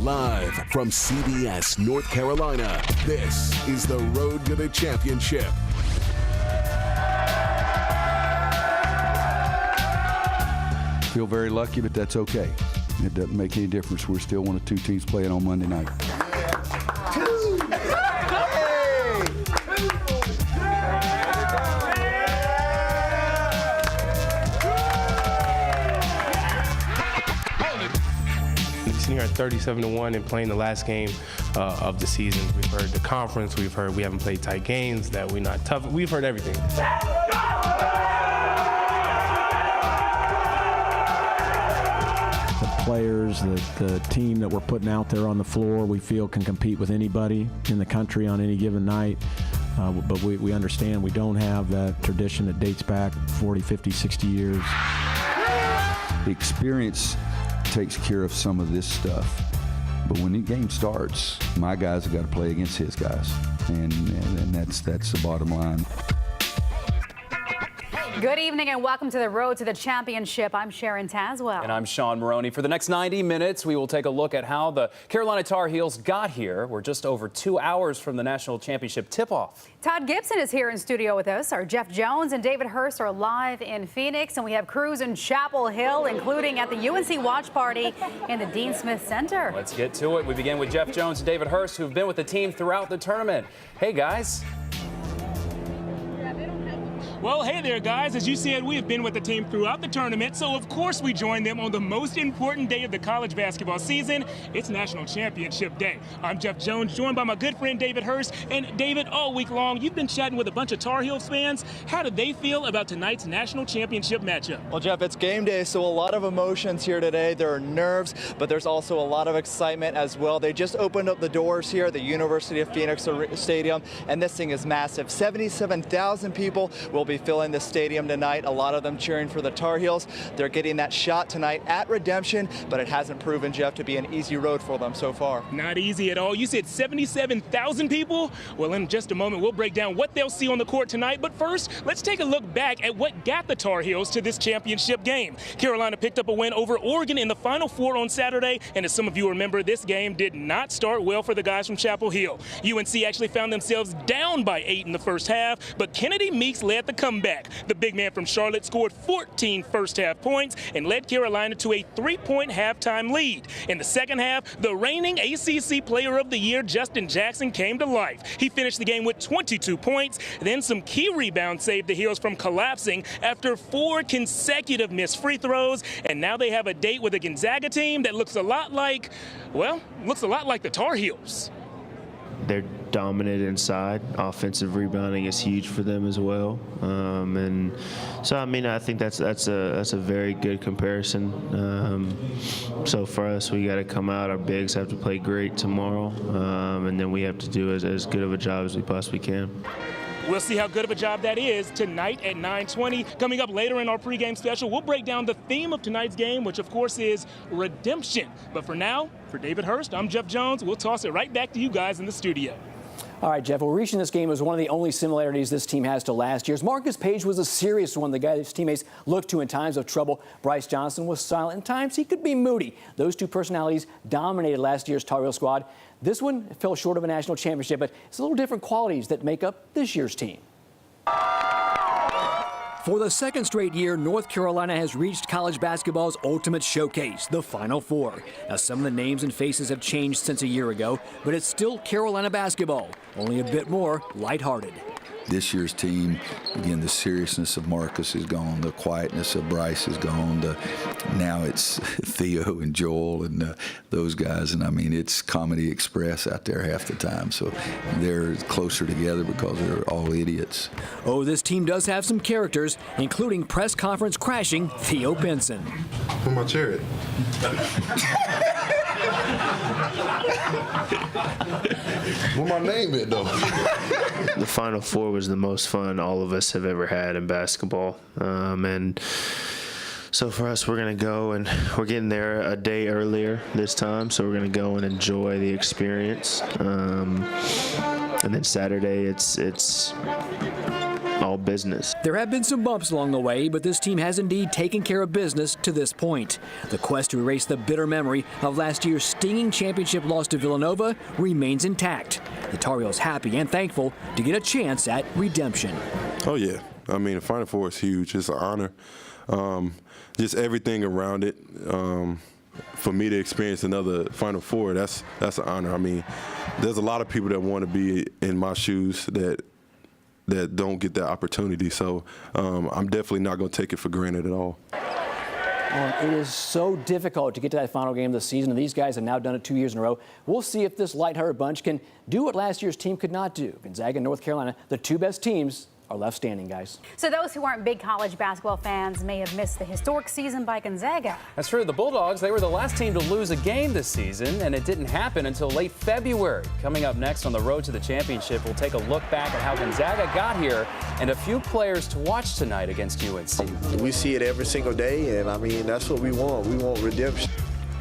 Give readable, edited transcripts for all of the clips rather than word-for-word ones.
Live from CBS North Carolina, this is the Road to the Championship. Feel very lucky, but that's okay. It doesn't make any difference. We're still one of two teams playing on Monday night. Sitting here at 37-1 and playing the last game of the season. We've heard the conference. We've heard we haven't played tight games, that we're not tough. We've heard everything. Players, the team that we're putting out there on the floor, we feel can compete with anybody in the country on any given night. But we understand we don't have that tradition that dates back 40, 50, 60 years. The experience takes care of some of this stuff. But when the game starts, my guys have got to play against his guys. And that's the bottom line. Good evening and welcome to the Road to the Championship. I'm Sharon Tazwell. And I'm Sean Maroney. For the next 90 minutes, we will take a look at how the Carolina Tar Heels got here. We're just over 2 hours from the national championship tip-off. Todd Gibson is here in studio with us. Our Jeff Jones and David Hurst are live in Phoenix, and we have crews in Chapel Hill, including at the UNC watch party in the Dean Smith Center. Let's get to it. We begin with Jeff Jones and David Hurst, who've been with the team throughout the tournament. Hey, guys. Well, hey there, guys. As you said, we have been with the team throughout the tournament, so of course we join them on the most important day of the college basketball season. It's National Championship Day. I'm Jeff Jones, joined by my good friend David Hurst. And David, all week long, you've been chatting with a bunch of Tar Heels fans. How did they feel about tonight's National Championship matchup? Well, Jeff, it's game day, so a lot of emotions here today. There are nerves, but there's also a lot of excitement as well. They just opened up the doors here at the University of Phoenix Stadium, and this thing is massive. 77,000 people will be filling the stadium tonight, a lot of them cheering for the Tar Heels. They're getting that shot tonight at redemption, but it hasn't proven, Jeff, to be an easy road for them so far. Not easy at all. You said 77,000 people? Well, in just a moment, we'll break down what they'll see on the court tonight. But first, let's take a look back at what got the Tar Heels to this championship game. Carolina picked up a win over Oregon in the Final Four on Saturday, and as some of you remember, this game did not start well for the guys from Chapel Hill. UNC actually found themselves down by 8 in the first half, but Kennedy Meeks led the comeback. The big man from Charlotte scored 14 first-half points and led Carolina to a 3-point halftime lead. In the second half, the reigning ACC Player of the Year, Justin Jackson, came to life. He finished the game with 22 points. Then some key rebounds saved the Heels from collapsing after 4 consecutive missed free throws. And now they have a date with a Gonzaga team that looks a lot like the Tar Heels. They're dominant inside. Offensive rebounding is huge for them as well. And so, I mean, I think that's a very good comparison. So for us, we got to come out. Our bigs have to play great tomorrow, and then we have to do as good of a job as we possibly can. We'll see how good of a job that is tonight at 9:20. Coming up later in our pregame special, we'll break down the theme of tonight's game, which of course is redemption. But for now, for David Hurst, I'm Jeff Jones. We'll toss it right back to you guys in the studio. All right, Jeff, well, reaching this game is one of the only similarities this team has to last year's. Marcus Page was a serious one, the guy his teammates looked to in times of trouble. Bryce Johnson was silent. In times, he could be moody. Those two personalities dominated last year's Tar Heel squad. This one fell short of a national championship, but it's a little different qualities that make up this year's team. For the second straight year, North Carolina has reached college basketball's ultimate showcase, the Final Four. Now, some of the names and faces have changed since a year ago, but it's still Carolina basketball, only a bit more lighthearted. This year's team, again, the seriousness of Marcus is gone, the quietness of Bryce is gone. Now it's Theo and Joel and those guys, and I mean, it's Comedy Express out there half the time. So they're closer together because they're all idiots. Oh, this team does have some characters, including press conference crashing Theo Benson. Where my chariot? Where my name at, though? The Final Four was the most fun all of us have ever had in basketball. And so for us, we're going to go, and we're getting there a day earlier this time, so we're going to go and enjoy the experience. And then Saturday, it's all business. There have been some bumps along the way, but this team has indeed taken care of business to this point. The quest to erase the bitter memory of last year's stinging championship loss to Villanova remains intact. The Tar Heels happy and thankful to get a chance at redemption. Oh, yeah. I mean, the Final Four is huge. It's an honor. Just everything around it. For me to experience another Final Four, that's an honor. I mean, there's a lot of people that want to be in my shoes that don't get that opportunity. So I'm definitely not going to take it for granted at all. It is so difficult to get to that final game of the season, and these guys have now done it 2 years in a row. We'll see if this lighthearted bunch can do what last year's team could not do. Gonzaga and North Carolina, the two best teams, are left standing, guys. So those who aren't big college basketball fans may have missed the historic season by Gonzaga. That's true. The Bulldogs, they were the last team to lose a game this season, and it didn't happen until late February. Coming up next on the road to the championship, we'll take a look back at how Gonzaga got here and a few players to watch tonight against UNC. We see it every single day, and I mean, that's what we want. We want redemption.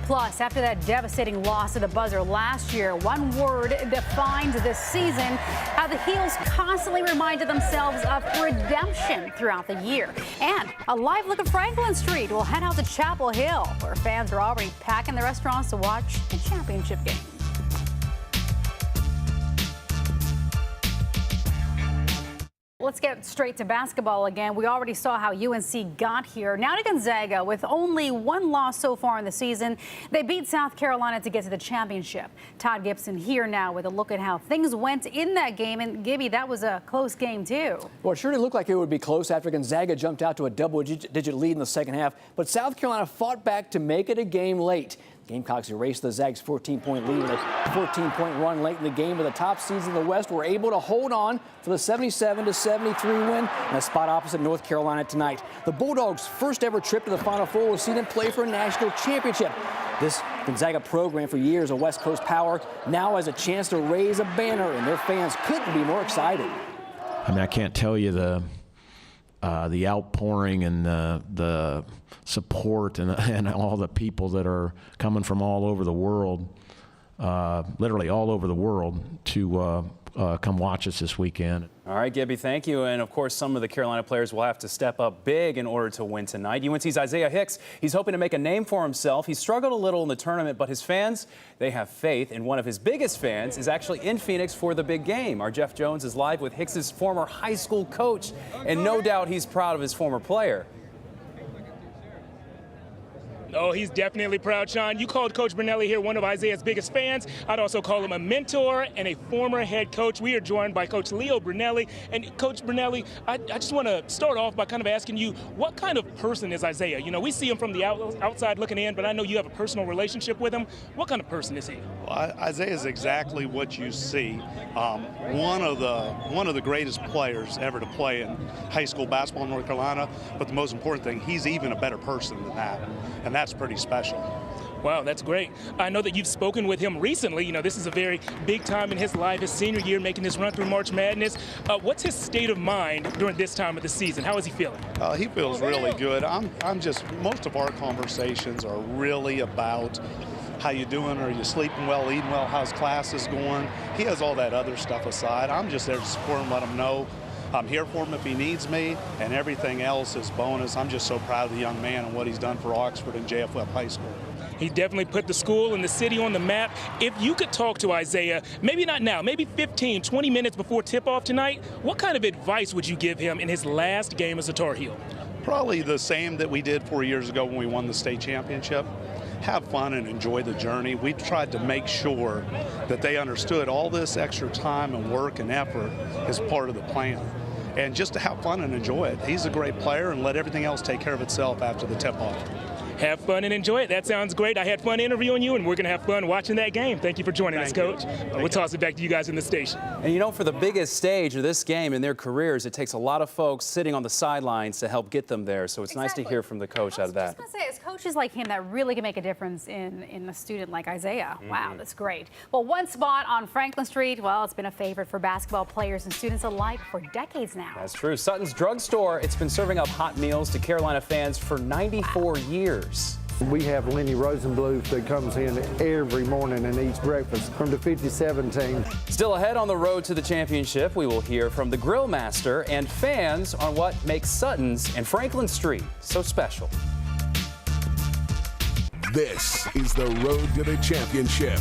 Plus, after that devastating loss at the buzzer last year, one word defines this season, how the Heels constantly reminded themselves of redemption throughout the year. And a live look at Franklin Street. We'll head out to Chapel Hill, where fans are already packing the restaurants to watch the championship game. Let's get straight to basketball again. We already saw how UNC got here. Now to Gonzaga, with only one loss so far in the season. They beat South Carolina to get to the championship. Todd Gibson here now with a look at how things went in that game. And Gibby, that was a close game too. Well, it sure did look like it would be close after Gonzaga jumped out to a double-digit lead in the second half. But South Carolina fought back to make it a game late. Gamecocks erased the Zags' 14-point lead with a 14-point run late in the game, but the top seeds in the West were able to hold on for the 77-73 win and a spot opposite North Carolina tonight. The Bulldogs' first ever trip to the Final Four will see them play for a national championship. This Gonzaga program, for years a West Coast power, now has a chance to raise a banner, and their fans couldn't be more excited. I mean, I can't tell you the outpouring and the support and all the people that are coming from all over the world, literally all over the world, to come watch us this weekend. All right, Gibby, thank you. And, of course, some of the Carolina players will have to step up big in order to win tonight. UNC's Isaiah Hicks, he's hoping to make a name for himself. He struggled a little in the tournament, but his fans, they have faith. And one of his biggest fans is actually in Phoenix for the big game. Our Jeff Jones is live with Hicks's former high school coach, and no doubt he's proud of his former player. Oh, he's definitely proud, Sean. You called Coach Brunelli here one of Isaiah's biggest fans. I'd also call him a mentor and a former head coach. We are joined by Coach Leo Brunelli. And Coach Brunelli, I just want to start off by kind of asking you, what kind of person is Isaiah? You know, we see him from the outside looking in, but I know you have a personal relationship with him. What kind of person is he? Well, Isaiah is exactly what you see. One of the greatest players ever to play in high school basketball in North Carolina. But the most important thing, he's even a better person than that. And that's pretty special. Wow, that's great. I know that you've spoken with him recently. You know, this is a very big time in his life, his senior year, making this run through March Madness. What's his state of mind during this time of the season? How is he feeling? He feels really good. Most of our conversations are really about how you doing? Are you sleeping well, eating well? How's classes going? He has all that other stuff aside. I'm just there to support him, let him know I'm here for him if he needs me, and everything else is bonus. I'm just so proud of the young man and what he's done for Oxford and JFF High School. He definitely put the school and the city on the map. If you could talk to Isaiah, maybe not now, maybe 15, 20 minutes before tip-off tonight, what kind of advice would you give him in his last game as a Tar Heel? Probably the same that we did 4 years ago when we won the state championship. Have fun and enjoy the journey. We tried to make sure that they understood all this extra time and work and effort is part of the plan. And just to have fun and enjoy it. He's a great player, and let everything else take care of itself after the tip-off. Have fun and enjoy it. That sounds great. I had fun interviewing you, and we're going to have fun watching that game. Thank you for joining us, Coach. We'll toss it back to you guys in the station. And you know, for the biggest stage of this game in their careers, it takes a lot of folks sitting on the sidelines to help get them there. So it's nice to hear from the coach out of that. I was just going to say, it's coaches like him that really can make a difference in a student like Isaiah. Wow, that's great. Well, one spot on Franklin Street, well, it's been a favorite for basketball players and students alike for decades now. That's true. Sutton's Drug Store, it's been serving up hot meals to Carolina fans for 94 years. We have Lenny Rosenbluth that comes in every morning and eats breakfast from the 57 team. Still ahead on the road to the championship, we will hear from the grill master and fans on what makes Sutton's and Franklin Street so special. This is the road to the championship.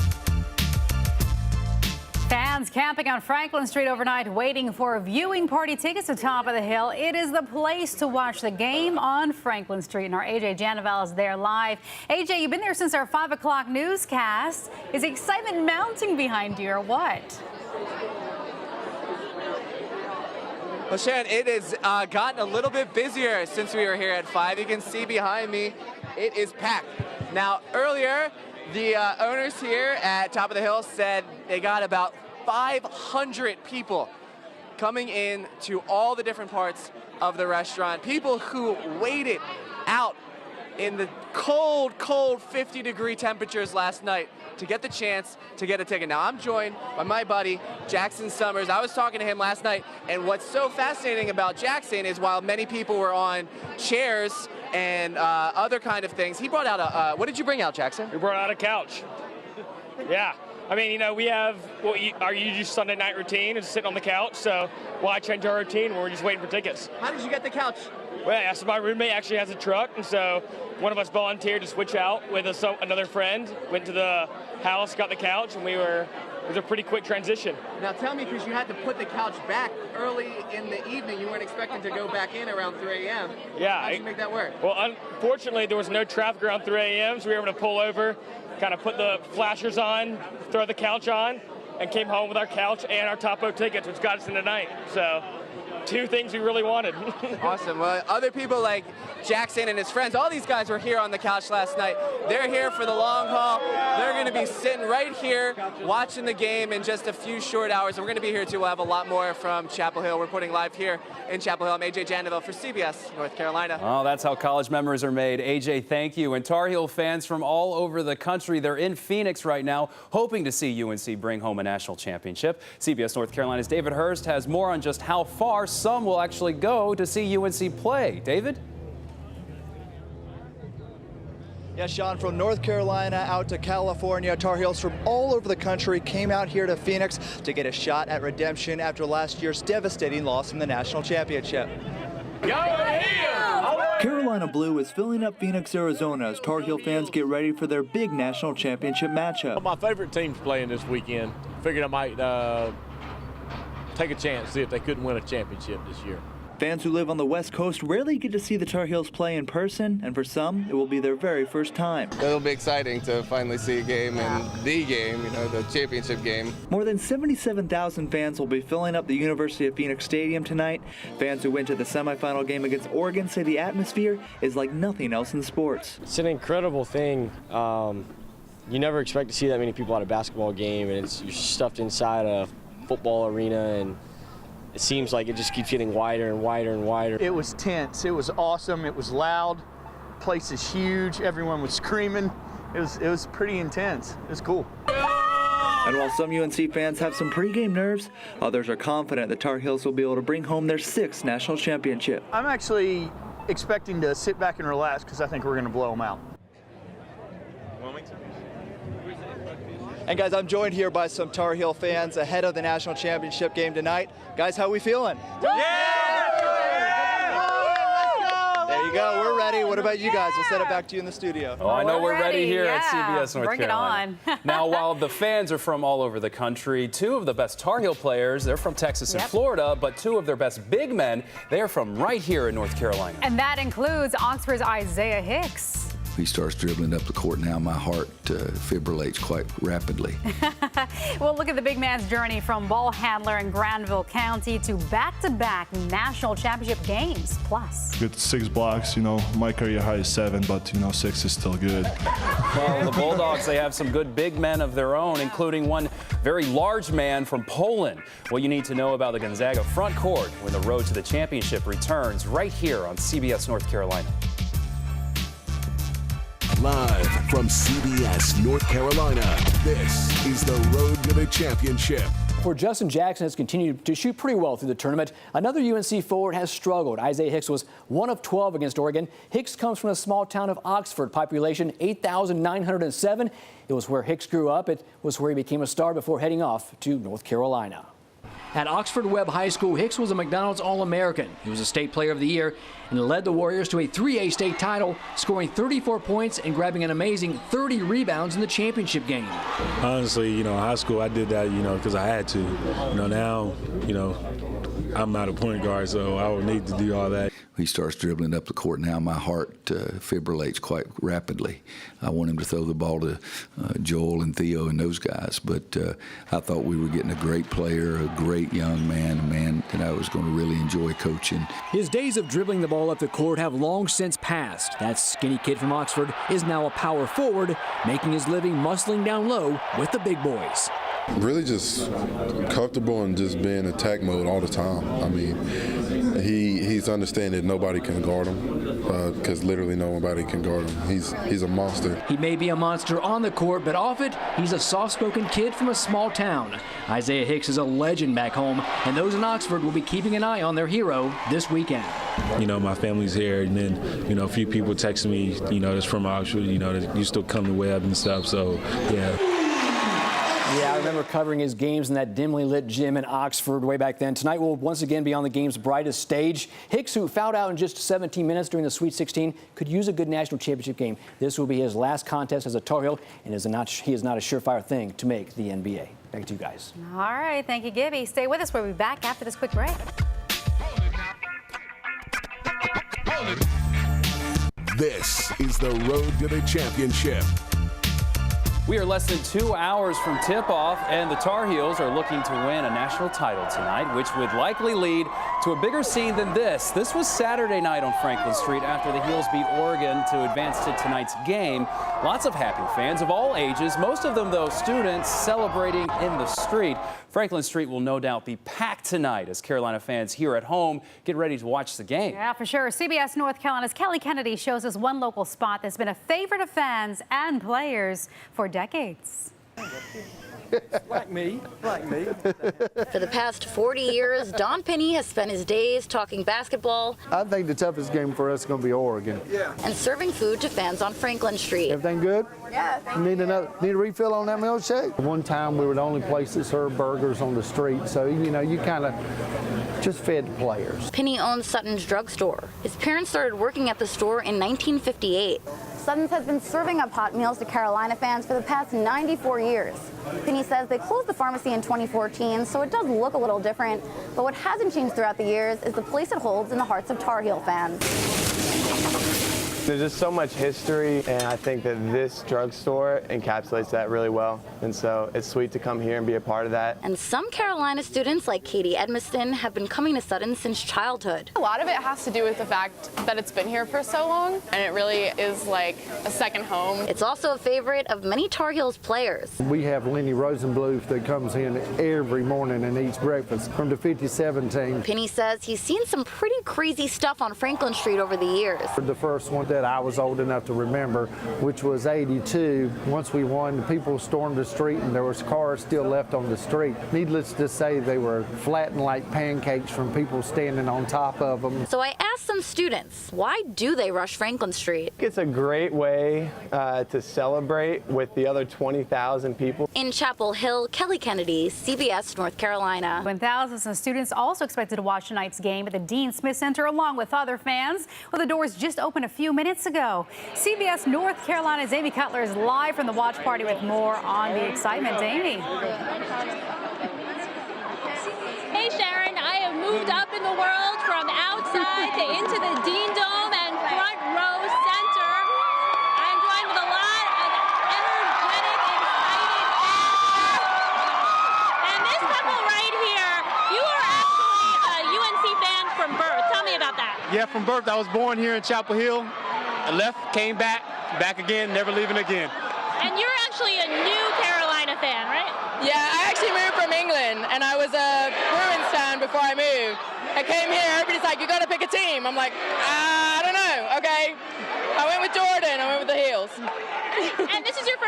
Fans camping on Franklin Street overnight waiting for viewing party tickets to Top of the Hill. It is the place to watch the game on Franklin Street, and our AJ Janaval is there live. AJ, you've been there since our 5 o'clock newscast. Is excitement mounting behind you or what? Well, Sharon, it has gotten a little bit busier since we were here at 5. You can see behind me, it is packed. Now, earlier, the owners here at Top of the Hill said they got about 500 people coming in to all the different parts of the restaurant. People who waited out in the cold 50-degree temperatures last night to get the chance to get a ticket. Now, I'm joined by my buddy, Jackson Summers. I was talking to him last night, and what's so fascinating about Jackson is while many people were on chairs and other kind of things, he brought out a, what did you bring out, Jackson? We brought out a couch. Yeah. I mean, you know, we have our usual Sunday night routine is sitting on the couch, so why change our routine when we're just waiting for tickets? How did you get the couch? Well, yeah, so my roommate actually has a truck, and so one of us volunteered to switch out with another friend, went to the house, got the couch, and it was a pretty quick transition. Now tell me, because you had to put the couch back early in the evening, you weren't expecting to go back in around 3 a.m. Yeah. How did you make that work? Well, unfortunately, there was no traffic around 3 a.m., so we were able to pull over, kind of put the flashers on, throw the couch on, and came home with our couch and our Topo tickets, which got us in tonight. So, 2 things we really wanted. Awesome. Well, other people like Jackson and his friends, all these guys were here on the couch last night. They're here for the long haul. They're going to be sitting right here watching the game in just a few short hours. And we're going to be here too. We'll have a lot more from Chapel Hill. We're reporting live here in Chapel Hill. I'm AJ Jandeville for CBS North Carolina. Oh, that's how college memories are made. AJ, thank you. And Tar Heel fans from all over the country, they're in Phoenix right now, hoping to see UNC bring home a national championship. CBS North Carolina's David Hurst has more on just how far some will actually go to see UNC play. David? Yeah, Sean, from North Carolina out to California, Tar Heels from all over the country came out here to Phoenix to get a shot at redemption after last year's devastating loss in the national championship. Carolina Blue is filling up Phoenix, Arizona as Tar Heel fans get ready for their big national championship matchup. My favorite team's playing this weekend. Figured I might take a chance, see if they couldn't win a championship this year. Fans who live on the West Coast rarely get to see the Tar Heels play in person, and for some, it will be their very first time. It'll be exciting to finally see a game, and the game, you know, the championship game. More than 77,000 fans will be filling up the University of Phoenix Stadium tonight. Fans who went to the semifinal game against Oregon say the atmosphere is like nothing else in sports. It's an incredible thing. You never expect to see that many people at a basketball game, and you're stuffed inside a football arena, and it seems like it just keeps getting wider and wider and wider. It was tense. It was awesome. It was loud. The place is huge. Everyone was screaming. It was pretty intense. It was cool. And while some UNC fans have some pregame nerves, others are confident the Tar Heels will be able to bring home their 6th national championship. I'm actually expecting to sit back and relax because I think we're going to blow them out. And guys, I'm joined here by some Tar Heel fans ahead of the national championship game tonight. Guys, how we feeling? Yeah! There you go. We're ready. What about you guys? We'll send it back to you in the studio. Oh, I know we're ready here at CBS North Bring Carolina. It on. Now, while the fans are from all over the country, 2 of the best Tar Heel players, they're from Texas and Florida, but 2 of their best big men, they're from right here in North Carolina. And that includes Oxford's Isaiah Hicks. He starts dribbling up the court now, my heart fibrillates quite rapidly. Well, look at the big man's journey from ball handler in Granville County to back-to-back national championship games. Plus, with 6 blocks, you know, my career high is 7, but, you know, 6 is still good. Well, the Bulldogs, they have some good big men of their own, including one very large man from Poland. What you need to know about the Gonzaga front court when the road to the championship returns right here on CBS North Carolina. Live from CBS North Carolina, this is is the road to the championship. For Justin Jackson has continued to shoot pretty well through the tournament. Another UNC forward has struggled. Isaiah Hicks was 1 of 12 against Oregon. Hicks comes from a small town of Oxford, population 8,907. It was where Hicks grew up. It was where he became a star before heading off to North Carolina. At Oxford Webb High School, Hicks was a McDonald's All-American. He was a state player of the year and led the Warriors to a 3A state title, scoring 34 points and grabbing an amazing 30 rebounds in the championship game. Honestly, high school, I did that, because I had to. Now, I'm not a point guard, so I would need to do all that. He starts dribbling up the court. Now my heart fibrillates quite rapidly. I want him to throw the ball to Joel and Theo and those guys, but I thought we were getting a great player, a great young man, a man that I was going to really enjoy coaching. His days of dribbling the ball up the court have long since passed. That skinny kid from Oxford is now a power forward, making his living muscling down low with the big boys. Really just comfortable and just being in attack mode all the time. I mean, he's understanding that nobody can guard him because literally nobody can guard him. He's a monster. He may be a monster on the court, but off it, he's a soft-spoken kid from a small town. Isaiah Hicks is a legend back home, and those in Oxford will be keeping an eye on their hero this weekend. My family's here, and then, a few people texting me, that's from Oxford, that used to come to Webb and stuff, so, yeah. Yeah, I remember covering his games in that dimly lit gym in Oxford way back then. Tonight will once again be on the game's brightest stage. Hicks, who fouled out in just 17 minutes during the Sweet 16, could use a good national championship game. This will be his last contest as a Tar Heel, and he is not a surefire thing to make the NBA. Back to you guys. All right, thank you, Gibby. Stay with us. We'll be back after this quick break. This is the road to the championship. We are less than 2 hours from tip-off, and the Tar Heels are looking to win a national title tonight, which would likely lead to a bigger scene than this. This was Saturday night on Franklin Street after the Heels beat Oregon to advance to tonight's game. Lots of happy fans of all ages, most of them, though, students celebrating in the street. Franklin Street will no doubt be packed tonight as Carolina fans here at home get ready to watch the game. Yeah, for sure. CBS North Carolina's Kelly Kennedy shows us one local spot that's been a favorite of fans and players for decades. Like me. For the past 40 years, Don Penny has spent his days talking basketball. I think the toughest game for us is going to be Oregon. Yeah. And serving food to fans on Franklin Street. Everything good? Yeah. Need a refill on that milkshake? One time we were the only place that served burgers on the street, so you kind of just fed the players. Penny owns Sutton's drugstore. His parents started working at the store in 1958. Sutton's has been serving up hot meals to Carolina fans for the past 94 years. Penny says they closed the pharmacy in 2014, so it does look a little different. But what hasn't changed throughout the years is the place it holds in the hearts of Tar Heel fans. There's just so much history, and I think that this drugstore encapsulates that really well. And so it's sweet to come here and be a part of that. And some Carolina students like Katie Edmiston have been coming to Sutton since childhood. A lot of it has to do with the fact that it's been here for so long, and it really is like a second home. It's also a favorite of many Tar Heels players. We have Lenny Rosenbluth that comes in every morning and eats breakfast from the 57 team. Penny says he's seen some pretty crazy stuff on Franklin Street over the years. The first one that I was old enough to remember, which was '82. Once we won, the people stormed the street and there was cars still left on the street. Needless to say, they were flattened like pancakes from people standing on top of them. So I asked some students, why do they rush Franklin Street? It's a great way to celebrate with the other 20,000 people. In Chapel Hill, Kelly Kennedy, CBS North Carolina. When thousands of students also expected to watch tonight's game at the Dean Smith Center along with other fans. Well, the doors just opened a few minutes ago. CBS North Carolina's Amy Cutler is live from the watch party with more on the excitement. Amy. Hey Sharon, I have moved up in the world from outside to into the Dean Dome and front row center. I'm joined with a lot of energetic, excited fans. And this couple right here, you are actually a UNC fan from birth. Tell me about that. Yeah, from birth. I was born here in Chapel Hill. I left, came back again, never leaving again. And you're actually a new Carolina fan, right? Yeah, I actually moved from England, and I was a Bruins fan before I moved. I came here, everybody's like, you got to pick a team. I'm like, I don't know. okay? I went with Jordan. I went with the heels. And this is your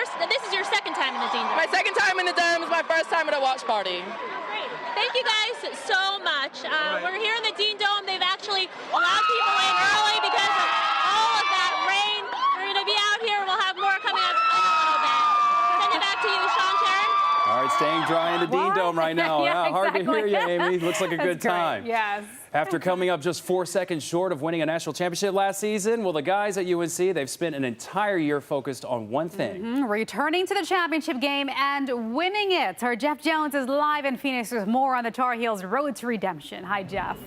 second time in the Dean Dome. My second time in the Dome is my first time at a watch party. Great. Thank you guys so much. We're here in the Dean Dome. They've actually allowed people in early because of all of that rain. We're going to be out here. We'll have more coming up in a little bit. Send it back to you, Sean Karen. All right, staying dry in the Dean Dome right now. Yeah, Hard to hear exactly. you, Amy. Looks like a good That's great. time. Yes. After coming up just 4 seconds short of winning a national championship last season, well, the guys at UNC, they've spent an entire year focused on one thing. Returning to the championship game and winning it. Our Jeff Jones is live in Phoenix with more on the Tar Heels' road to redemption. Hi, Jeff.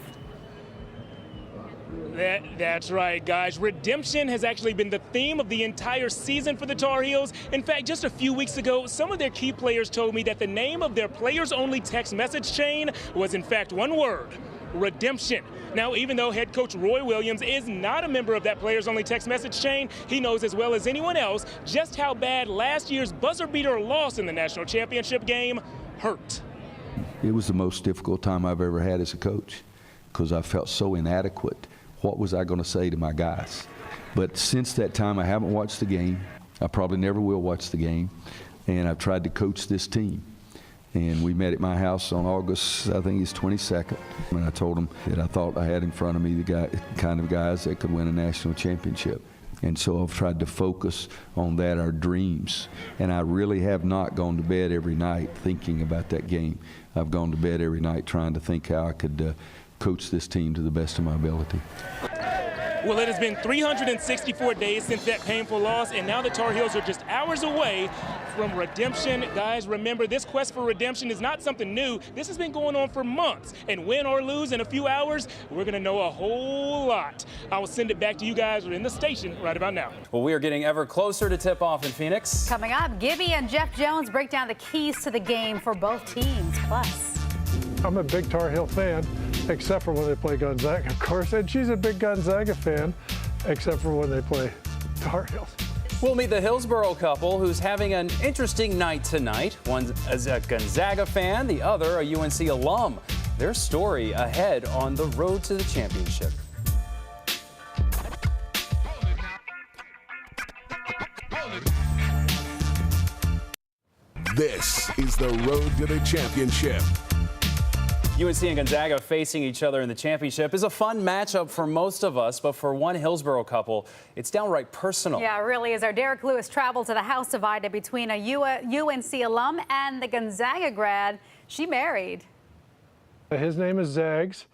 That's right, guys. Redemption has actually been the theme of the entire season for the Tar Heels. In fact, just a few weeks ago, some of their key players told me that the name of their players-only text message chain was, in fact, one word: redemption. Now, even though head coach Roy Williams is not a member of that players-only text message chain, he knows as well as anyone else just how bad last year's buzzer-beater loss in the national championship game hurt. It was the most difficult time I've ever had as a coach because I felt so inadequate. What was I going to say to my guys? But since that time, I haven't watched the game. I probably never will watch the game. And I've tried to coach this team. And we met at my house on August, I think it's 22nd. And I told them that I thought I had in front of me the kind of guys that could win a national championship. And so I've tried to focus on that, our dreams. And I really have not gone to bed every night thinking about that game. I've gone to bed every night trying to think how I could coach this team to the best of my ability. Well, it has been 364 days since that painful loss, and now the Tar Heels are just hours away from redemption. Guys, remember, this quest for redemption is not something new. This has been going on for months, and win or lose in a few hours, we're going to know a whole lot. I will send it back to you guys in the station right about now. Well, we are getting ever closer to tip-off in Phoenix. Coming up, Gibby and Jeff Jones break down the keys to the game for both teams. Plus, I'm a big Tar Heel fan, except for when they play Gonzaga, of course, and she's a big Gonzaga fan, except for when they play Tar Heels. We'll meet the Hillsborough couple who's having an interesting night tonight. One is a Gonzaga fan, the other a UNC alum. Their story ahead on the road to the championship. This is the road to the championship. UNC and Gonzaga facing each other in the championship is a fun matchup for most of us, but for one Hillsborough couple, it's downright personal. yeah, it really is. Our Derek Lewis traveled to the house divided between a UNC alum and the Gonzaga grad she married. His name is Zags,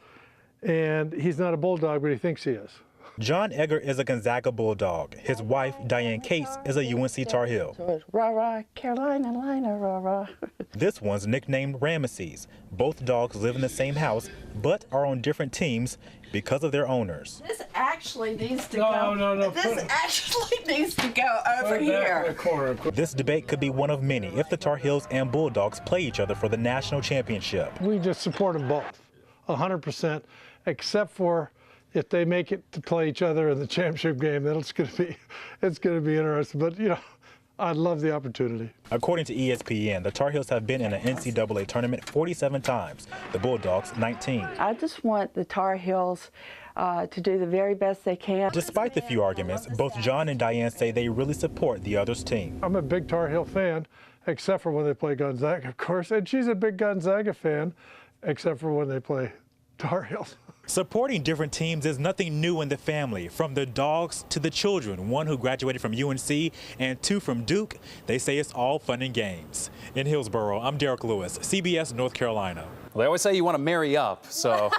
and he's not a Bulldog, but he thinks he is. John Egger is a Gonzaga Bulldog. His wife, Diane Cates, is a UNC Tar Heel. So it's rah-rah, Carolina, Lina, rah-rah. This one's nicknamed Ramesses. Both dogs live in the same house, but are on different teams because of their owners. This actually needs to go. No. This actually needs to go over here. This debate could be one of many if the Tar Heels and Bulldogs play each other for the national championship. We just support them both, 100%, except for if they make it to play each other in the championship game, then it's going to be interesting. But, you know, I'd love the opportunity. According to ESPN, the Tar Heels have been in an NCAA tournament 47 times, the Bulldogs 19. I just want the Tar Heels to do the very best they can. Despite the few arguments, both John and Diane say they really support the other's team. I'm a big Tar Heel fan, except for when they play Gonzaga, of course. And she's a big Gonzaga fan, except for when they play Tar Heels. Supporting different teams is nothing new in the family. From the dogs to the children, one who graduated from UNC and two from Duke, they say it's all fun and games. In Hillsborough, I'm Derek Lewis, CBS North Carolina. Well, they always say you want to marry up, so.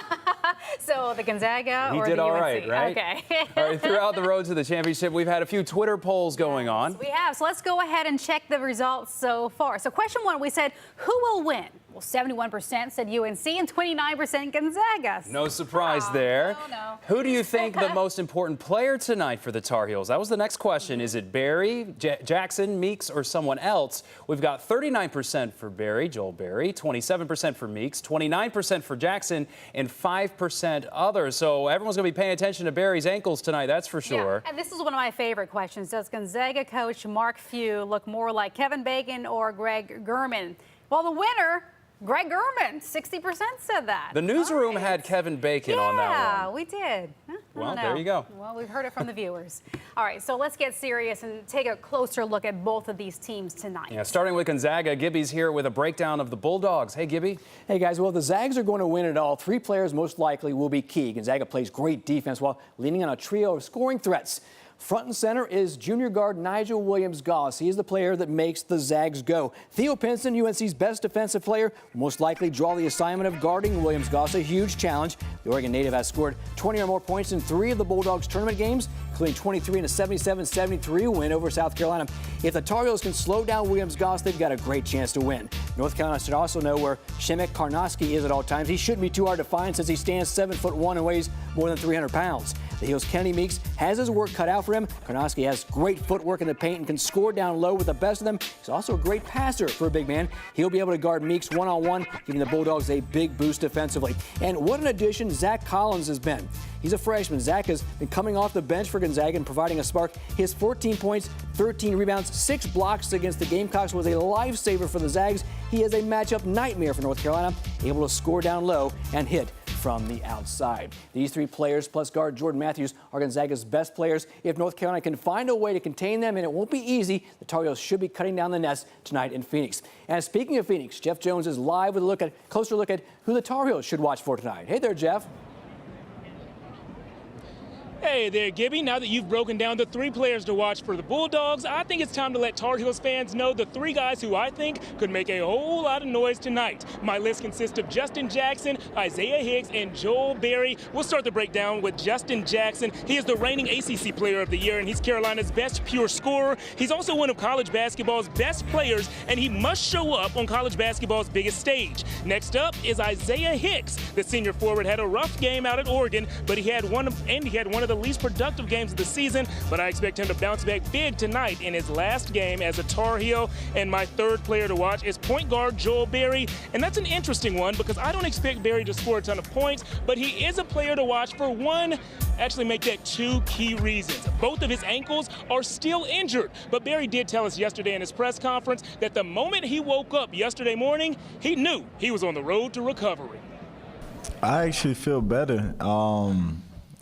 So the Gonzaga or did the all UNC? right? Okay. All right, throughout the road to the championship, we've had a few Twitter polls going on. We have, so let's go ahead and check the results so far. So question one, we said, who will win? Well, 71% said UNC and 29% Gonzaga. No surprise there. No. Who do you think the most important player tonight for the Tar Heels? That was the next question. Is it Barry, Jackson, Meeks, or someone else? We've got 39% for Barry, Joel Barry, 27% for Meeks, 29% for Jackson, and 5% others. So everyone's going to be paying attention to Barry's ankles tonight, that's for sure. Yeah, and this is one of my favorite questions. Does Gonzaga coach Mark Few look more like Kevin Bacon or Greg Gurman? Well, the winner, Greg Gurman, 60% said that. The newsroom had Kevin Bacon on that one. Yeah, we did. Well, there you go. Well, we've heard it from the viewers. All right, so let's get serious and take a closer look at both of these teams tonight. Yeah, starting with Gonzaga, Gibby's here with a breakdown of the Bulldogs. Hey, Gibby. Hey, guys. Well, the Zags are going to win it all. 3 players most likely will be key. Gonzaga plays great defense while leaning on a trio of scoring threats. Front and center is junior guard Nigel Williams-Goss. He is the player that makes the Zags go. Theo Pinson, UNC's best defensive player, will most likely draw the assignment of guarding Williams-Goss, a huge challenge. The Oregon native has scored 20 or more points in 3 of the Bulldogs tournament games, including 23 in a 77-73 win over South Carolina. If the Tar Heels can slow down Williams-Goss, they've got a great chance to win. North Carolina should also know where Shemek Karnowski is at all times. He shouldn't be too hard to find since he stands 7'1" and weighs more than 300 pounds. The Heels' Kenny Meeks has his work cut out for him. Karnowski has great footwork in the paint and can score down low with the best of them. He's also a great passer for a big man. He'll be able to guard Meeks one-on-one, giving the Bulldogs a big boost defensively. And what an addition Zach Collins has been. He's a freshman. Zach has been coming off the bench for Gonzaga and providing a spark. His 14 points, 13 rebounds, 6 blocks against the Gamecocks was a lifesaver for the Zags. He is a matchup nightmare for North Carolina, able to score down low and hit from the outside. These 3 players plus guard Jordan Matthews are Gonzaga's best players. If North Carolina can find a way to contain them, and it won't be easy, the Tar Heels should be cutting down the nets tonight in Phoenix. And speaking of Phoenix, Jeff Jones is live with a closer look at who the Tar Heels should watch for tonight. Hey there, Jeff. Hey there, Gibby. Now that you've broken down the 3 players to watch for the Bulldogs, I think it's time to let Tar Heels fans know the 3 guys who I think could make a whole lot of noise tonight. My list consists of Justin Jackson, Isaiah Hicks, and Joel Berry. We'll start the breakdown with Justin Jackson. He is the reigning ACC Player of the Year, and he's Carolina's best pure scorer. He's also one of college basketball's best players, and he must show up on college basketball's biggest stage. Next up is Isaiah Hicks. The senior forward had a rough game out at Oregon, but he had one of the least productive games of the season, but I expect him to bounce back big tonight in his last game as a Tar Heel. And my 3rd player to watch is point guard Joel Berry, and that's an interesting one because I don't expect Berry to score a ton of points, but he is a player to watch for actually make that 2 key reasons. Both of his ankles are still injured, but Berry did tell us yesterday in his press conference that the moment he woke up yesterday morning, he knew he was on the road to recovery. I actually feel better.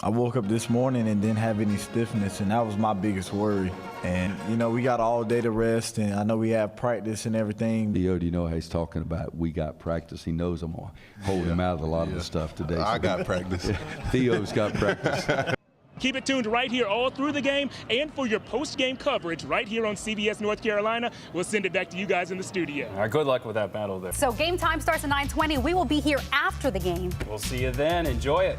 I woke up this morning and didn't have any stiffness, and that was my biggest worry. And, you know, we got all day to rest, and I know we have practice and everything. Theo, do you know how he's talking about we got practice? He knows I'm going to hold him out of a lot of the stuff today. I got practice. Theo's got practice. Keep it tuned right here all through the game and for your post-game coverage right here on CBS North Carolina. We'll send it back to you guys in the studio. All right, good luck with that battle there. So game time starts at 9:20. We will be here after the game. We'll see you then. Enjoy it.